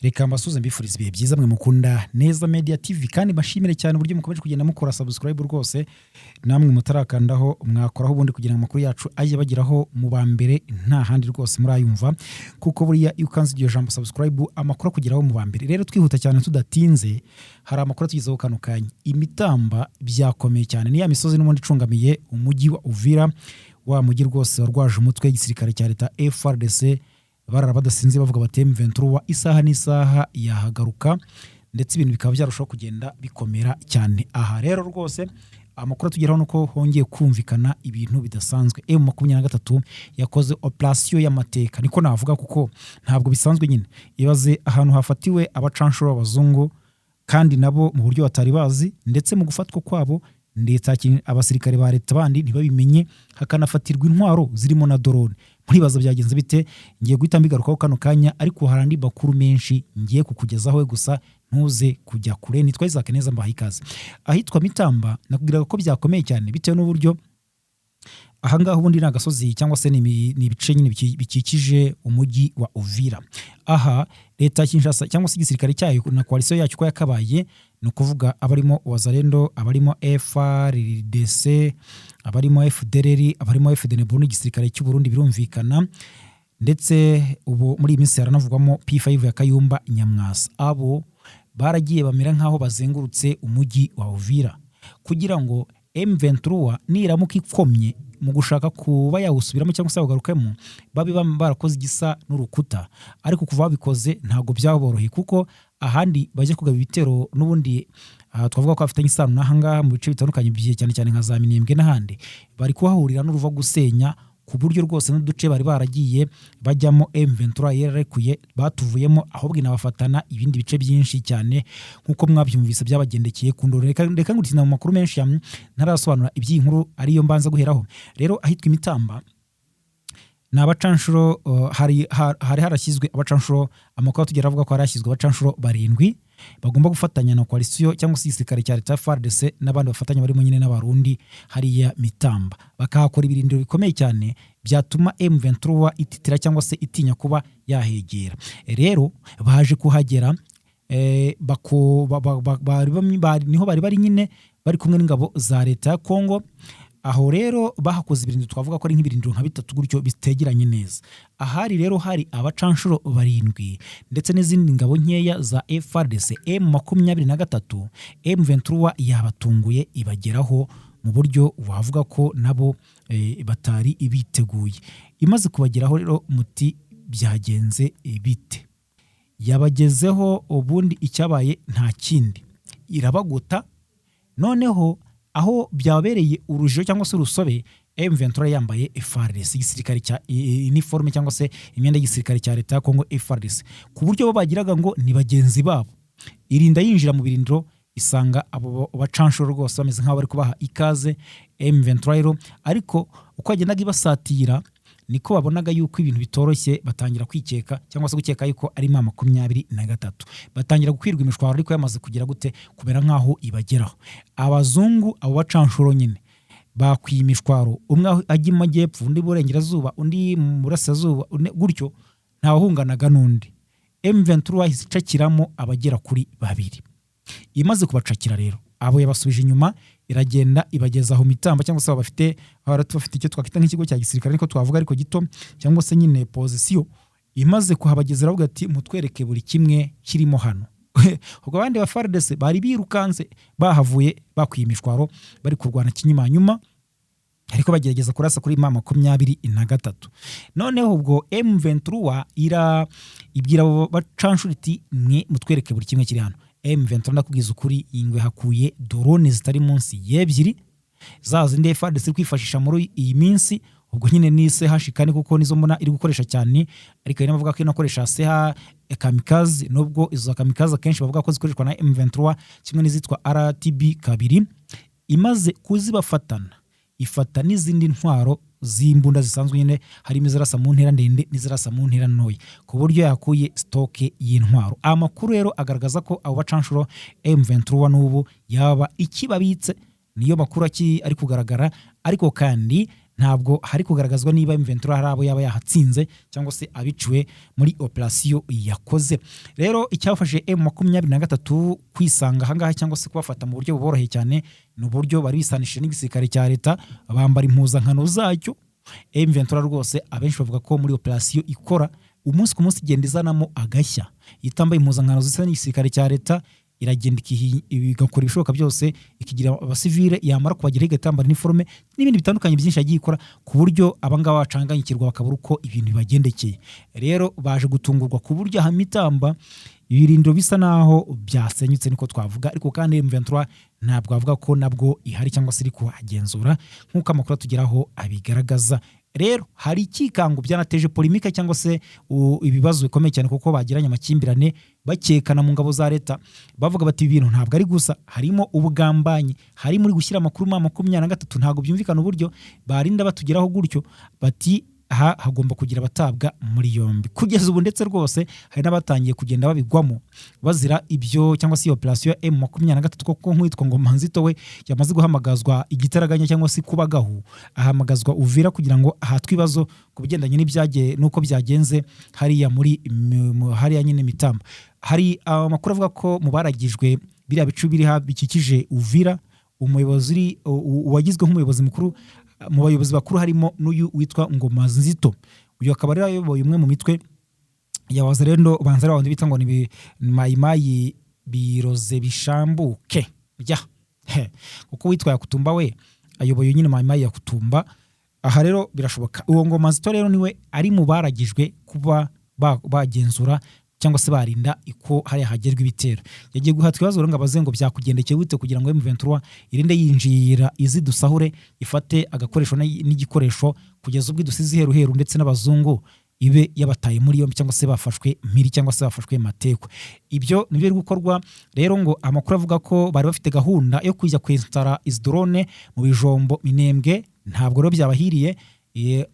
Reka mbasuze mbifuriza ibihe byiza mwe mukunda Neza Media TV kandi bashimire cyane uburyo mukomeje kugenda mukora subscribe rwose namwe mutarakandaho mwakoraho ubundi kugira ngo amakuru yacu aje bagiraho mu bambere nta handi rwose murayumva kuko buriya iyo ukanze iryo jambo subscribe amakuru kugiraho mu bambere. Rero twihuta cyane tudatinze, hari amakuru tugizeho kano kanya. Imitamba byakomeye cyane ni ya misozi n'ubundi icungamiye umujyi wa Uvira, wa mujyi rwose warwaje umutwe w'igisirikare cya leta FARDC barara badasinze bavuga bati M23 isaha n'isaha yahagaruka ndetse ibintu bikaba byarushaho kugenda bikomera cyane. Aha rero rwose amakuru tugeraho nuko hongeye kumvikana ibintu bidasanzwe. M23 yakoze operation y'amateka, niko navuga kuko ntabwo bisanzwe nyine. Ibaze ahantu hafatiwe abacanshuro b'abazungu kandi nabo mu buryo batari bazi, ndetse mu gufatwa kwabo ndetse abasirikare ba leta bandi ntibabimenye, hakanafatirwa intwaro zirimo na drone. Muri baza byagenze bite ngiye guhita mbigarukaho kano kanya, ariko harandi bakuru menshi ngiye kukugezaho we gusa ntuze kujya kure. Nitwa Isaac Neza mbaha ikaze. Ahitwa Mitamba nakubwiraga ko byakomeye cyane bitewe n'uburyo ahangaho ubundi ni agasozi cyangwa se ni ibice nyine bikikije umujyi wa Uvira. Aha leta ya Kinshasa cyangwa se igisirikare cyayo na coalition yacyo ko yakabaye, no kuvuga abarimo Wazalendo, abarimo FARDC, abarimo FDLR, abarimo FDN Burundi, igisirikare cy'u Burundi birumvikana, ndetse ubu muri iyi minsi haranavugwamo P5 ya Kayumba Nyamwasa. Abo baragiye bamera nkaho bazengurutse umujyi wa Uvira kugira ngo M23 niramuka ikomye mu gushaka kuba yawusubiramo cyangwa se bagarukemo babe barakoze igisa n'urukuta. Ariko kuva babikoze ntago byaboroheye kuko ahandi baje kugaba ibitero n'ubundi twavuga ko afitanye isano n'ahangaha mu bice bitandukanye byiye cyane cyane nka za Minembwe n'ahandi bari kuhahurira n'uruva gusenya, ku buryo rwose n'uduce bari baragiye bajyamo M23 yarekuye batuvuyemo, ahubwo inabafatana ibindi bice byinshi cyane nkuko mwabyumvise byabagendekeye ku ndoro. Reka ngutina mu makuru menshi ntarasobanura iby'inkuru ariyo mbanza guheraho. Rero ahitwa Imitamba na abacanshuro hari harashyizwe abacanshuro, amakuru tugera avuga ko harashyizwe abacanshuro 7 bagomba gufatanya na coalition cyangwa se igisirikare cya leta FARDC n'abandi bafatanya barimo nyine n'abarundi hariya Mitamba, bakahakora ibirindiro bikomeye cyane byatuma M23 ititira cyangwa se itinya kuba yahegera. Rero baje kuhagera niho bari nyine bari kumwe n'ingabo za leta ya Kongo. Aho rero bahakoze ibirindiro twavuga ko ari nk'ibirindiro nka 3 gutyo bitegeranye neza. Ahari rero hari abacanshuro 7 ndetse n'izindi ngabo nkeya za FARDC. M23 M23 yabatunguye ibageraho mu buryo wavuga ko nabo batari ibiteguye. Imaze kubageraho rero muti byagenze bite? Yabagezeho ubundi icyabaye nta kindi, irabagota. Noneho aho byabereye urujijo cyangwa se urusobe, M23 yambaye FARDC, igisirikare cya uniforme cyangwa se imyenda y'igisirikare cya leta ya Kongo FARDC, ku buryo bagiraga ngo ni bagenzi babo. Irinda yinjira mu birindiro isanga abo bacanshuro rwose bameze nk'aho bari kubaha ikaze M23, ariko uko agendaga ibasatira niko babonaga yuko ibintu bitoroshye, batangira kwikeka cyangwa se gukeka yuko ari 23, batangira gukwirwa imishwaro ariko yamaze kugira gute kubera nkaho ibageraho. Abazungu abo bacanshuro nyine bakwiye imishwaro, umwe ajya mu majyepfo undi burengerazuba undi mu burasirazuba gutyo, ntawahunganaga n'undi. M23 isicakiramo abagera kuri 2. Imaze kubacakira rero abo yabasubije inyuma, iragenda ibageza aho Mitamba cyangwa se bafite icyo twakita nk'ikigo cya gisirikare niko twavuga ariko gito cyangwa se nyine position. Imaze kuhabageza aravuga ati mutwereke buri kimwe kirimo hano. Ubwo abandi ba FARDC bari birukanze bahavuye bakwiye imishwaro bari kurwana kinyuma ariko bagerageza kurasa kuri 23. Noneho ubwo M23 ibwira abo bacanshuro iti mwe mutwereke buri kimwe kiri hano. M23 nakubwiza ukuri ingwe hakuye drone zitari munsi y'ebyiri zazo ndi FARDC kwifashisha muri iyi minsi. Ubwo nyine ni hashikane kuko nizo mbona iri gukoresha cyane, ariko ina bavuga ko inakoresha kamikaze, nubwo izo kamikaze kenshi bavuga ko zikoreshwa na M23 kimwe n'izitwa RTB2. Imaze kuzibafatana ifata n'izindi ntwaro z'imbunda zisanzwe nyine harimo izirasa mu ntera ndende n'izirasa mu ntera ntoya, ku buryo yakuye stoke y'intwaro. Amakuru rero agaragaza ko abo bacanshuro M23 n'ubu yaba ikibabitse, niyo makuru ari kugaragara, ariko kandi ntabwo hari kugaragazwa niba M23 hari abo yaba yahatsinze cyangwa se abiciwe muri operation yakoze. Rero icyafashe M23 kwisanga ahangaha cyangwa se kubafata mu buryo buboroheye cyane ni uburyo bari bisanishije n'igisirikare cya leta, bambara impuzankano zacyo. M23 rwose abenshi bavuga ko muri operation ikora umunsi ku munsi igenda izanamo agashya, itambaye impuzankano zisa n'igisirikare cya leta, iragenda igakora ibishoboka byose, ikigira abasivile, yamara kubageraho igatambara iniforme n'ibindi bitandukanye byinshi yagiye ikora ku buryo abangaba bacanganyikirwa bakabura uko ibintu bibagendekeye. Rero baje gutungurwa ku buryo ahamitamba ibirindiro bisa naho byasenyutse niko twavuga, ariko kandi M23 ntabwo avuga ko nabwo ihari cyangwa se iri kuhagenzura nk'uko amakuru atugeraho abigaragaza. Rero hari ikikango byanateje polemika cyangwa se ibibazo bikomeye cyane kuko bagiranye amakimbirane bakekana mu ngabo za leta, bavuga bati ibintu ntabwo ari gusa, harimo ubugambanyi, hari muri gushyira amakuru ma 23, ntabwo byumvikana uburyo barinda batugeraho gutyo, bati hagomba kugira abatabwa muri yombi. Kugeza ubu ndetse rwose hari n'abatangiye kugenda babigwamo bazira ibyo cyangwa se operation M23 kuko nk'uwitwa ngo Manzito we yamaze guhamagazwa igitaraganya cyangwa se kubagaho, ahamagazwa Uvira kugira ngo ahatwe ibibazo ku bigendanye n'ibyagiye nuko byagenze hariya muri hariya nyine Mitamba. Hari amakuru avuga ko mubaragijwe biriya bicu biri bikikije Uvira, umuyobozi wagizwe nk'umuyobozi mukuru mu bayobozi bakuru harimo n'uyu witwa ngo Manzito. Uyu akaba ari ayoboye umwe mu mitwe ya Wazalendo banzara abandi bita ngo ni Mayimayi biroze bishambuke ya kuko witwa Yakutumba we ayoboye nyine Mayimayi Yakutumba. Aha rero birashoboka uwo ngo Manzito rero niwe ari mu baragijwe kuba bagenzura cyangwa se barinda iko hari hagerwa ibitero. Yagiye guhatwa ibibazo ngo abaze ngo byakugendekeye wite kugira ngo M23 irinde yinjira izidusahure ifate agakoresho n'igikoresho kugeza ubwo dusize heru ndetse n'abazungu ibe yabataye muri yombi cyangwa se bafashwe mpiri cyangwa se bafashwe mateko. Ibyo nibyo biri gukorwa rero ngo amakuru avuga ko bari bafite gahunda yo kujya kwinstara drone mu Bijombo Minembwe, ntabwo rero byabahiriye,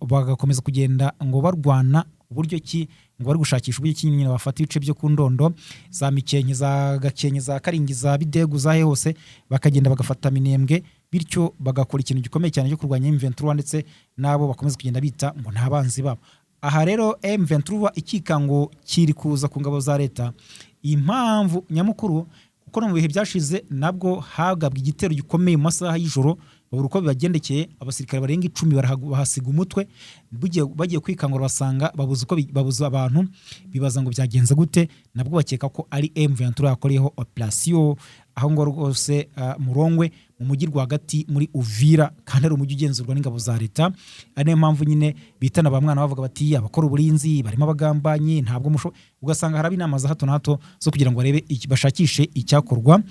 bagakomeza kugenda ngo barwana uburyo ki ngo bari gushakisha uburyo ki nyine bafata ibice byo ku Ndondo za Mikenke za Gakenke za Karingi za Bidegu za hose bakagenda bagafata Minembwe, bityo bagakora ikintu gikomeye cyane cyo kurwanya M23 ndetse nabo bakomeza kugenda bita ngo nta banzi babo. Aha rero M23 ikikango kiri kuza ku ngabo za leta, impamvu nyamukuru kuko no mu bihe byashize nabwo hagabwa igitero gikomeye mu masaha y'ijoro, babura uko bibagendekeye, abasirikare barenga 10 bahasiga umutwe, bagiye kwikangura basanga babuza abantu, bibaza ngo byagenze gute, nabwo bakeka ko ari M23 yakoreyeho operation aho ngo rwose Murongwe mu mujyi rwagati muri Uvira, kandi ari umujyi ugenzurwa n'ingabo za leta. Ane mpamvu nyine bitana ba mwana bavuga bati abakora uburinzi barimo abagambanyi, ntabwo ugasanga harabi inama za hato na hato zo kugira ngo barebe bashakishe icyakorwa,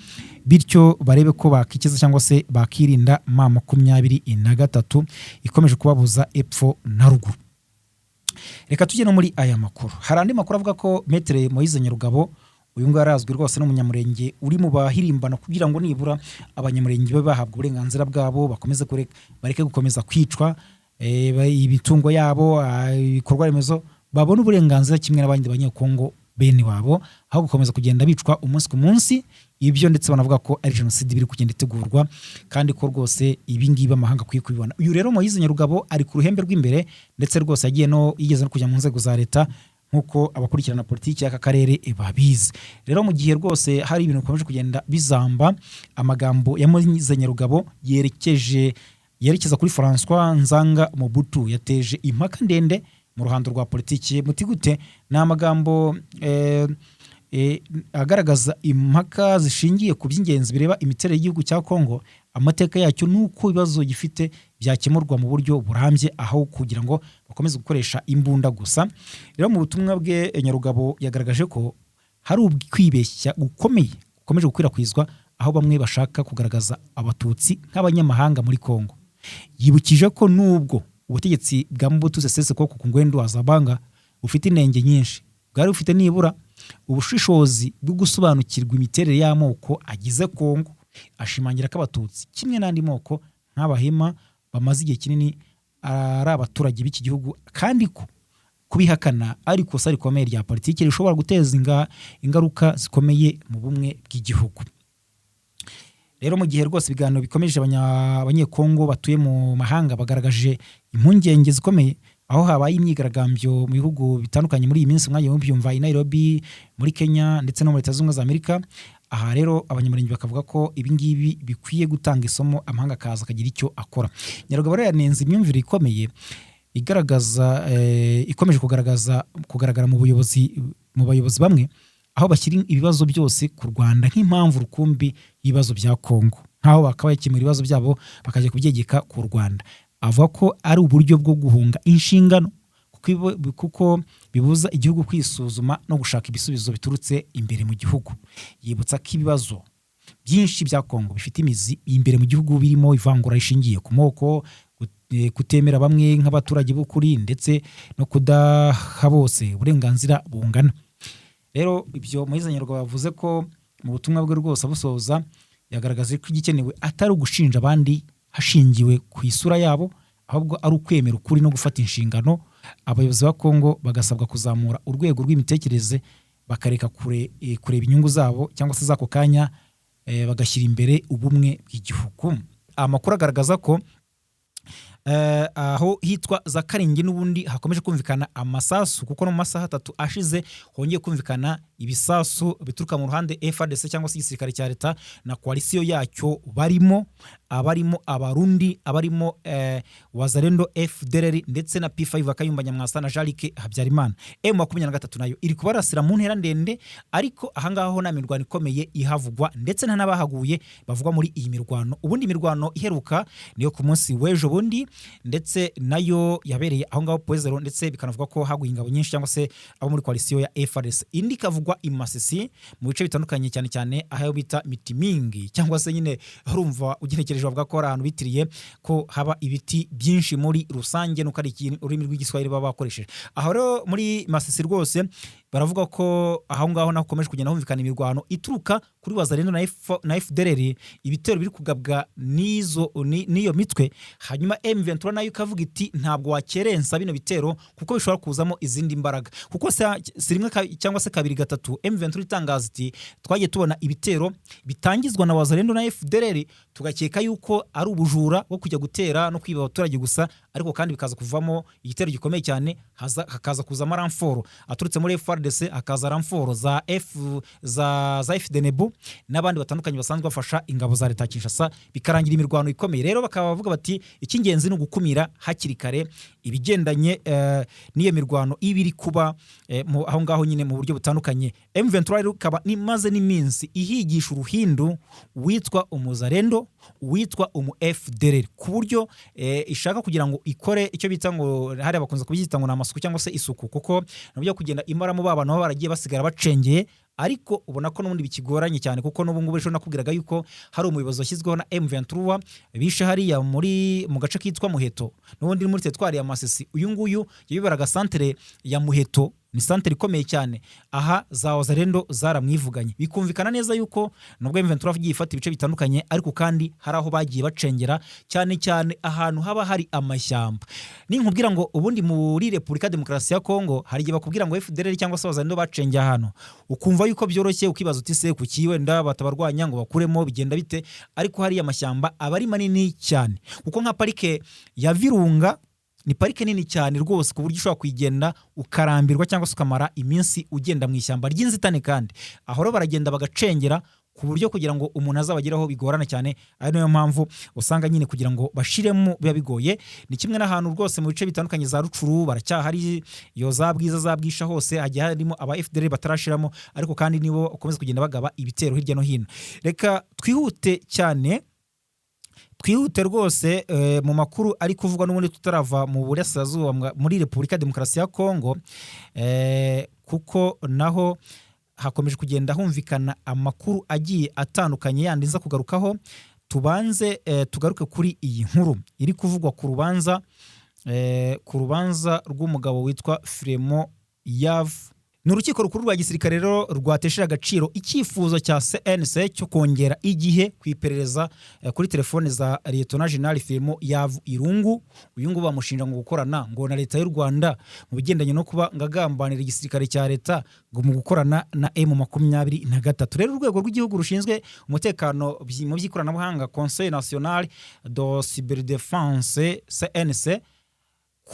bityo barebe ko bakikiza cyangwa se bakirinda ma 23 ikomeje kubabuza epfo na ruguru. Reka tujye no muri aya makuru. Hari andi makuru avuga ko Maître Moise Nyarugabo, uyu ngarazwi rwose n'umunyamurenge uri mu bahirimbana kugira ngo nibura abanyamurenge bahabwa uburenganzira bwabo, bakomeze bareke gukomeza kwicwa, ibitungo yabo, ibikorwa remezo babona uburenganzira kimwe n'abandi banyekongo bene wabo, aho gukomeza kugenda bicwa umunsi ku munsi. Ibyo ndetse banavuga ko ari genocide biri kugenda itegurwa kandi ko rwose ibingibi amahanga kwiye kubibona. Uyu rero Moise Nyarugabo ari ku ruhembe rw'imbere ndetse rwose yigeze no kujya mu nzego za leta nkuko abakurikirana politiki y'aka karere babizi. Rero mu gihe rwose hari ibintu bikomeje kugenda bizamba, amagambo ya Moise Nyarugabo yerekeza kuri François Nzanga Mobutu yateje impaka ndende mu ruhando rwa politiki. Mutigute na amagambo agaragaza impaka zishingiye ku by'ingenzi bireba imiterere y'igihugu cya Kongo, amateka yacyo nuko ibibazo gifite byakemurwa mu buryo burambye aho kugira ngo bakomeze gukoresha imbunda gusa. Rero mu butumwa bwe Nyarugabo yagaragaje ko hari ukwibeshya gukomeye gukomeje gukwirakwizwa aho bamwe bashaka kugaragaza abatutsi nk'abanyamahanga muri Kongo. Yibukije ko nubwo ubutegetsi bwa Mobutu Sese Seko ku Ngwendo Azabanga bufite inenge nyinshi, bwari bufite nibura ubushishozi bwo gusobanukirwa imiterere y'amoko agize Kongo. Ashimangira ko abatutsi kimwe n'andi moko nk'abahema bamaze igihe kinini ari abaturage b'iki gihugu, kandi ko kubihakana ari kosa rikomeye rya politiki rishobora guteza ingaruka zikomeye mu bumwe bw'igihugu. rero mu gihe rwose ibiganiro bikomeje abanyekongo batuye mu mahanga bagaragaje impungenge zikomeye aho habaye imyigaragambyo mu bihugu bitandukanye muri iyi minsi mwagiye mubyumva i Nairobi muri Kenya ndetse no muri Leta Zunze Ubumwe za Amerika. Aha rero abanyamurenge bakavuga ko ibingibi bikwiye gutanga isomo amahanga akaza akagira icyo akora. Nyarugabo rero yanenze imyumvire ikomeye igaragaza ikomeje kugaragara mu bayobozi bamwe aho bashyira ibibazo byose ku Rwanda nk'impamvu rukumbi y'ibibazo bya Kongo, nkaho bakaba bakemura ibibazo byabo bakajya kubyegeka ku Rwanda. Avuga ko ari uburyo bwo guhunga inshingano kuko bibuza igihugu kwisuzuma no gushaka ibisubizo biturutse imbere mu gihugu. Yibutsa ko ibibazo byinshi bya Kongo bifite imizi imbere mu gihugu birimo ivangura rishingiye ku moko, kutemera bamwe nk'abaturage b'ukuri ndetse no kudaha bose uburenganzira bungana. Rero ibyo Moise Nyarugabo bavuze ko mu butumwa bwe rwose abusoza yagaragaje ko igikenewe atari ugushinja abandi hashingiwe ku isura yabo, ahubwo ari ukwemera ukuri no gufata inshingano. Abayobozi ba Kongo bagasabwa kuzamura urwego rw'imitekerereze bakareka kureba inyungu zabo cyangwa se zako kanya, bagashyira imbere ubumwe bw'igihugu. Amakuru agaragaza ko aho hitwa za Karingi n'ubundi hakomeje kumvikana amasasu, kuko no mu masaha 3 ashize hongeye kumvikana ibisasu bituruka mu ruhande FARDC cyangwa se igisirikare cya leta na koalisiyo yacyo barimo abarundi, abarimo Wazalendo FDLR ndetse na P5 Kayumba Nyamwasa na Jalike Habyarimana. M23 nayo iri kubarasira mu ntera ndende, ariko ahangaha ho na mirwano ikomeye ihavugwa ndetse nta nabahaguye bavugwa muri iyi mirwano. Ubundi mirwano iheruka niyo ku munsi w'ejo bundi, ndetse nayo yabereye aho ngaho Poezero, ndetse bikanavuga ko haguye ingabo nyinshi cyangwa se abo muri koalisiyo ya FARDC. Indi kavugwa Imasisi mu bice bitandukanye cyane cyane aho bita Mitimingi, cyangwa se nyine urumva ugenekereje bavuga ko ahantu bitiriye ko haba ibiti byinshi muri rusange nuko ari ururimi rw'igiswahili baba bakoresheje. Aho rero muri Masisi rwose baravuga ko aho ngaho nakomeje kugenda humvikana imirwano ituruka kuri Wazalendo na FDLR, ibitero biri kugabwa niyo mitwe. Hanyuma M23 nayo kavuga iti ntabwo wakerensa bino bitero kuko bishobora kuzamo izindi mbaraga, kuko si rimwe cyangwa se kabiri gatatu M23 itangaza iti twagiye tubona ibitero bitangizwa na Wazalendo na FDLR tugakeka yuko ari ubujura bwo kujya gutera no kwiba abaturage gusa, ariko kandi bikaza kuvamo igitero gikomeye cyane, hakaza kuzamo ramforo aturutse muri FARDC, hakaza ramforo za FDNB n'abandi batandukanye basanzwe bafasha ingabo za leta Kinshasa, bikarangira imirwano ikomeye. Rero bakaba bavuga bati icy'ingenzi ni ugukumira hakiri kare ibigendanye n'iyo mirwano ibiri kuba aho ngaho nyine mu buryo butandukanye. M23 ikaba nimaze n'iminsi ihigisha uruhindu witwa umuzarendo, witwa FDLR, ku buryo ishaka kugira ngo ikore icyo bita ngo hari abakunze kubyita ngo namasuku cyangwa se isuku, kuko nabyo kugenda imaramo babana baragiye basigara bacengeye. Ariko ubona ko n'ubundi bikigoranye cyane, kuko n'ubu ngubu ejo nakubwiraga yuko hari umuyobozi washyizweho na M23 bishe hariya mu gace kitwa Muheto, n'ubundi muri teritwari ya Masisi. Uyu nguyu yabibaraga santere ya Muheto, ni santere ikomeye cyane. Aha za Wazalendo zaramwivuganye, bikumvikana neza yuko nubwo M23 agiye ifata ibice bitandukanye, ariko kandi hari aho bagiye bacengera cyane cyane ahantu haba hari amashyamba. Ninkubwira ngo ubundi muri Repubulika Demokarasi ya Kongo hari igihe bakubwira ngo FDLR cyangwa se Wazalendo bacengeye ahantu, ukumva yuko byoroshye, ukibaza uti se kuki wenda batabarwanya ngo bakuremo bigenda bite, ariko hari amashyamba aba ari manini cyane. Kuko nka parike ya Virunga ni parike nini cyane rwose ku buryo ushobora kuyigenda ukarambirwa cyangwa se ukamara iminsi ugenda mu ishyamba ry'inzitane, kandi aho rero baragenda bagacengera ku buryo kugira ngo umuntu azabageraho bigorana cyane. ari nayo mpamvu usanga nyine kugira ngo bashiremo biba bigoye. Ni kimwe n'ahantu rwose mu bice bitandukanye za Rucuru baracyahari, iyo za Bwiza za Bwisha hose hagiye harimo aba FDLR batarashiramo, ariko kandi nibo ukomeza kugenda bagaba ibitero hirya no hino. Reka twihute rwose mu makuru ari kuvugwa n'ubundi tutarava mu burasirazuba muri Repubulika Demokarasi ya Kongo, kuko naho hakomeje kugenda humvikana amakuru agiye atandukanye yandi nza kugarukaho. Tubanze tugaruke kuri iyi nkuru iri kuvugwa ku rubanza rw'umugabo witwa Fremo Yav ni urukiko rukuru rwa gisirikare rero rwatesheje agaciro icyifuzo cya CNC cyo kongera igihe ku iperereza kuri telefone za Lieutenant General Firimo Yavu Irungu. Uyu nguyu bamushinja ngo gukorana ngo na leta y'u Rwanda mu bigendanye no kuba ngagambanira igisirikare cya leta ngo mu gukorana na M23. Rero urwego rw'igihugu rushinzwe umutekano mu by'ikoranabuhanga Conseil National de Cyberdéfense CNC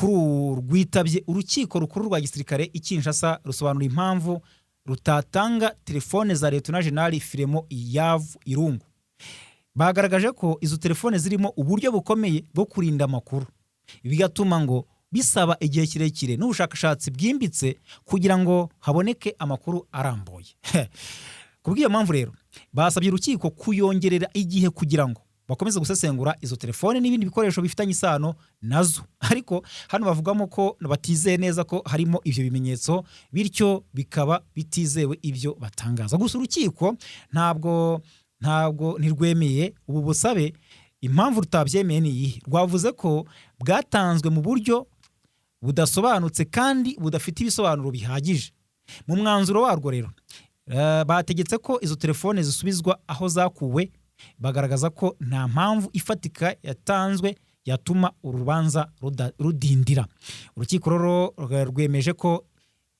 rwitabye urukiko rukuru rwa gisirikare ikinshasa rusobanura impamvu rutatanga telefone za Lieutenant General Firimo Yavu Irungu. Bagaragaje ko izo telefone zirimo uburyo bukomeye bwo kurinda amakuru, bigatuma ngo bisaba igihe kirekire n'ubushakashatsi bwimbitse kugira ngo haboneke amakuru arambuye. Kubw'iyo mpamvu rero basabye urukiko kuyongerera igihe kugira ngo bakomeza gusesengura izo telefone n'ibindi bikoresho bifitanye isano nazo. Ariko hano bavugamo ko batizeye neza ko harimo ivyo bimenyetso, bityo bikaba bitizewe ivyo batangaza. Gusa urukiko ntabwo ntirwemeye ubu busabe. Impamvu rutabyemeye ni iyi: rwavuze ko bwatanzwe mu buryo budasobanutse kandi budafite ibisobanuro bihagije. Mu mwanzuro warwo rero bategetse ko izo telefone zisubizwa aho zakuwe, bagaragaza ko nta mpamvu ifatika yatanzwe yatuma urubanza rudindira. Urukiko rero rwemeje ko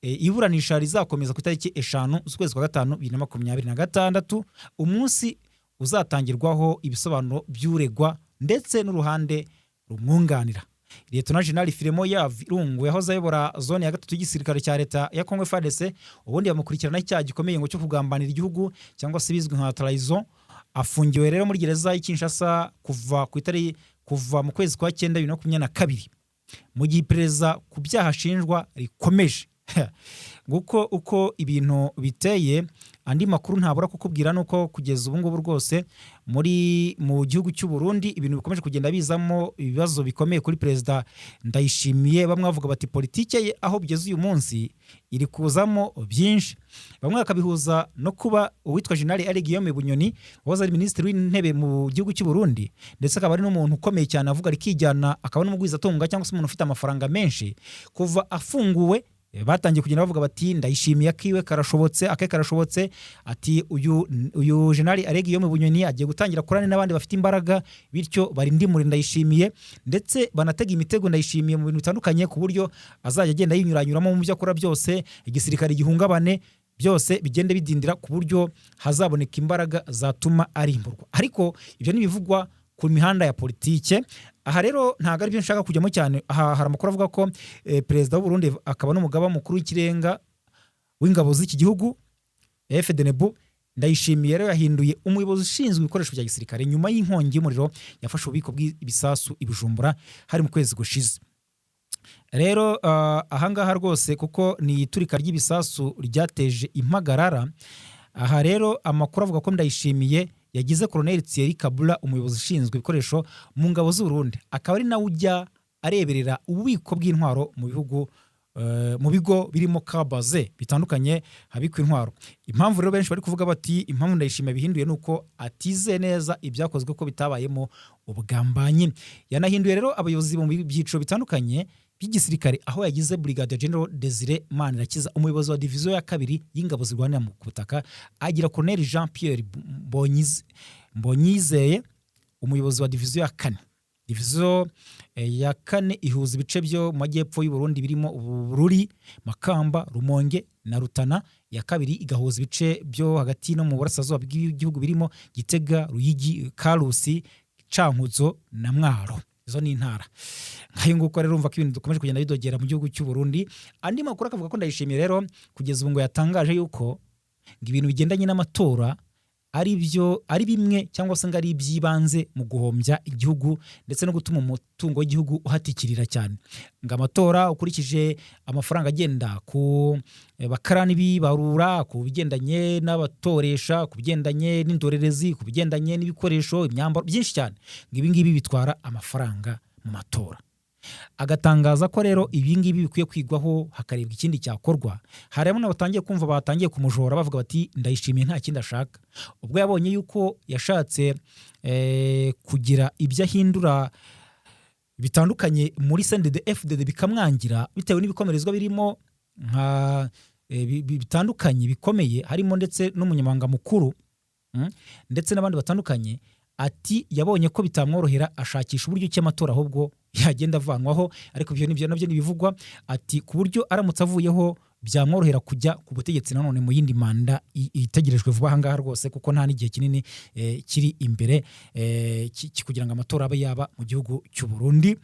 iburanisha rizakomeza ku itariki 5 z'ukwezi kwa 5 2026, umunsi uzatangirwaho ibisobanuro by'uregwa ndetse n'uruhande rumwunganira. Lieutenant General Firimo Yavu Irungu yahoze ayobora zone ya 3 y'igisirikare cya leta ya Congo FARDC, ubundi bamukurikirana icyaha gikomeye ngo cyo kugambanira igihugu cyangwa se bizwi nka trahison. Afungiwe rero muri gereza y'Kinshasa kuva mu kwezi kwa 9 2022 mu gihe iperereza ku byaha ashinjwa rikomeje. Nguko uko ibintu biteye. Andi makuru ntabura kukubwira nuko kugeza ubu ngubu rwose mu gihugu cy'u Burundi ibintu bikomeje kugenda bizamo ibibazo bikomeye kuri Perezida Ndayishimiye. Bamwe bavuga bati politike ye aho bigeze uyu munsi iri kuzamo byinshi. Bamwe bakabihuza no kuba uwitwa General Ali Guillaume Bunyoni wahoze ari minisitiri w'intebe mu gihugu cy'u Burundi, ndetse akaba ari n'umuntu ukomeye cyane avuga rikijyana, akaba n'umugwizatunga cyangwa se umuntu ufite amafaranga menshi. Kuva afunguwe batangiye kugenda bavuga bati Ndayishimiye akiwe karashobotse, karashobotse. Ati uyu General Ali Guillaume Bunyoni agiye gutangira kurana n'abandi bafite imbaraga, bityo barindi muri Ndayishimiye, ndetse banatega imitego Ndayishimiye mu bintu bitandukanye ku buryo azajya agenda yinyuranyuramo mu byo akora byose, igisirikare gihungabane, byose bigende bidindira ku buryo hazaboneka imbaraga zatuma arimburwa. Ariko ibyo nibivugwa ku mihanda ya politike. Aha rero ntago ari byo nshaka kujyamo cyane. Aha hari amakuru avuga ko Perezida w'u Burundi akaba n'umugaba mukuru w'ikirenga w'ingabo z'iki gihugu FDNB Ndayishimiye rero yahinduye umuyobozi ushinzwe ibikoresho bya gisirikare nyuma y'inkongi y'umuriro yafashe ububiko bw'ibisasu i Bujumbura hari mu kwezi gushize. Rero ahangaha rwose kuko ni iturika ry'ibisasu ryateje impagarara. Aha rero amakuru avuga ko Ndayishimiye yagize Colonel Thierry Kabula, umuyobozi ushinzwe ibikoresho mu ngabo z'u Burundi, akaba ari nawe ujya areberera ububiko bw'intwaro mu bigo birimo kabaze bitandukanye habikwa intwaro. Impamvu rero benshi bari kuvuga bati impamvu Ndayishimiye bihinduye nuko atize neza ibyakozwe ko bitabayemo ubugambanyi. Yanahinduye rero abayobozi mu byiciro bitandukanye by'igisirikare, aho yagize Brigadier General Desire Manirakiza, umuyobozi wa division ya 2 y'ingabo zirwanira mu butaka, agira Colonel Jean Pierre Mbonyizeye, umuyobozi wa division ya 4. Division ya 4 ihuza ibice byo mu majyepfo y'u Burundi birimo Bururi, Makamba, Rumonge na Rutana. Ya 2 igahuza ibice byo hagati no mu burasirazuba bw'igihugu birimo Gitega, Ruyigi, Karusi, Cankuzo na Mwaro. Izo ni intara. Nkayo nguko rero umva ko ibintu dukomeje kugenda bidogera mu gihugu cy'u Burundi. Andi makuru akavuga ko Ndayishimiye rero kugeza ubu ngo yatangaje yuko ibintu bigendanye n'amatora ari bimwe cyangwa se ngo ari ibyibanze mu guhombya igihugu ndetse no gutuma umutungo w'igihugu uhatikirira cyane. Ngo amatora ukurikije amafaranga agenda ku bakarani bibarura, ku bigendanye n'abatoresha, ku bigendanye n'indorerezi, ku bigendanye n'ibikoresho, imyambaro byinshi cyane, ngo ibi ngibi bitwara amafaranga mu matora. Agatangaza ko rero ibi ngibi bikwiye kwigwaho hakarebwa ikindi cyakorwa. Harimo n'abatangiye kumva batangiye kumujora bavuga bati Ndayishimiye nta kindi ashaka. Ubwo yabonye yuko yashatse kugira ibyo ahindura bitandukanye muri CNDD-FDD bikamwangira bitewe n'ibikomerezwa birimo nka bitandukanye bikomeye, harimo ndetse n'umunyamabanga mukuru ndetse n'abandi batandukanye, ati yabonye ko bitamworohera ashakisha uburyo ki amatora ahubwo yagenda avanwaho, ariko ibyo nibyo nabyo ntibivugwa, ati ku buryo aramutse avuyeho byamworohera kujya ku butegetsi nanone mu yindi manda itegerejwe vuba aha ngaha rwose, kuko nta n'igihe kinini kiri imbere kugira ngo amatora abe yaba mu gihugu cy'u Burundi.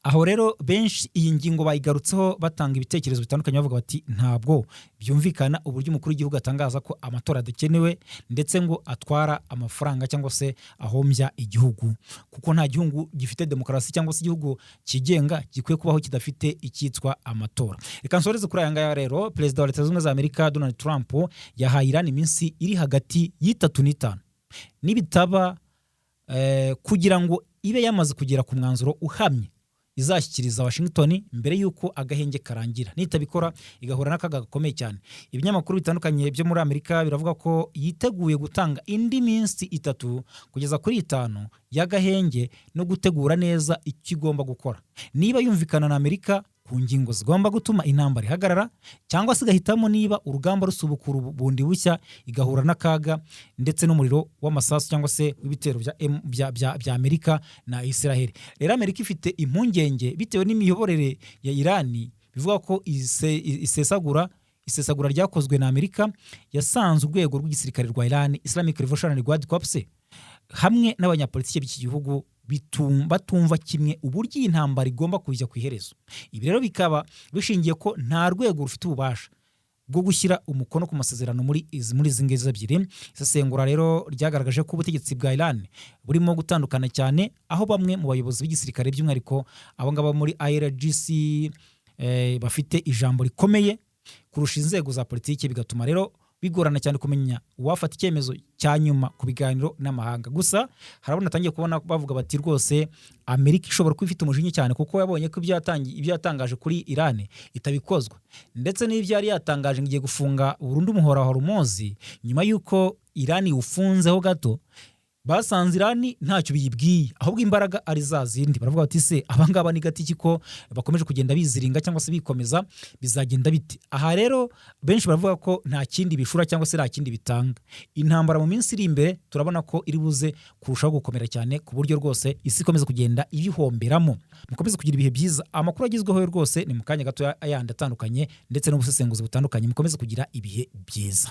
Aho rero benshi iyi ngingo bayigarutseho batanga ibitekerezo bitandukanye, bavuga bati ntabwo byumvikana uburyo umukuru w'igihugu atangaza ko amatora adakenewe ndetse ngo atwara amafaranga cyangwa se ahombya igihugu, kuko nta gihugu gifite demokarasi cyangwa se igihugu kigenga gikwiye kubaho kidafite icyitwa amatora. Reka nsoreze kuri aya ngaya rero. Perezida wa Leta Zunze Ubumwe za Amerika Donald Trump yahaye Iran iminsi iri hagati y'3 n'5 nibitaba kugira ngo ibe yamaze kugera ku mwanzuro uhamye izashyikiriza Washington mbere y'uko agahenge karangira. Nitabikora igahura n'akaga gakomeye cyane. Ibinyamakuru bitandukanye byo muri Amerika biravuga ko yiteguye gutanga indi minsi 3 kugeza kuri 5 y'agahenge no gutegura neza icyo igomba gukora. Niba yumvikana na Amerika ku ngingo zigomba gutuma intambara ihagarara, cyangwa se igahitamo niba urugamba rusubukura bundi bushya igahura n'akaga ndetse n'umuriro w'amasasu cyangwa se w'ibitero bya Amerika na Israel. Rero Amerika ifite impungenge bitewe n'imiyoborere ya Irani, bivuga ko isesagura ryakozwe na Amerika yasanze urwego rw'igisirikare rwa Iran, Islamic Revolutionary Guard Corps, hamwe n'abanyapolitiki b'iki gihugu batumva kimwe uburyo iyi ntambara igomba kujya ku iherezo. Ibi rero bikaba bishingiye ko nta rwego rufite ububasha bwo gushyira umukono ku masezerano muri izi ngizi ebyiri. Isesengura rero ryagaragaje ko ubutegetsi bwa Iran burimo gutandukana cyane, aho bamwe mu bayobozi b'igisirikare by'umwihariko abo ngabo muri IRGC bafite ijambo rikomeye kurusha inzego za politiki, bigatuma rero bigorana cyane kumenya uwafata icyemezo cya nyuma ku biganiro n'amahanga. Gusa harabona atangiye kubona bavuga bati rwose Amerika ishobora kuba ifite umujinya cyane, kuko yabonye ko ibyo yatangaje kuri Iran itabikozwa, ndetse n'ibyo yari yatangaje ngiye gufunga burundu umuhora wa Hormuz nyuma y'uko Iran ufunzeho gato, basanze Iran ntacyo biyibwiye, ahubwo imbaraga ari za zindi. Baravuga bati se abangaba ni gati kiko bakomeje kugenda biziringa cyangwa se bikomeza bizagenda bite? Aha rero benshi baravuga ko nta kindi bishura cyangwa se nta kindi bitanga. Intambara mu minsi iri imbere turabona ko iri buze kurushaho gukomera cyane, ku buryo rwose isi ikomeza kugenda ibihomberamo. Mukomeze kugira ibihe byiza. Amakuru agezweho rwose ni mu kanya gato ayandi atandukanye ndetse n'ubusesenguzi butandukanye. Mukomeze kugira ibihe byiza.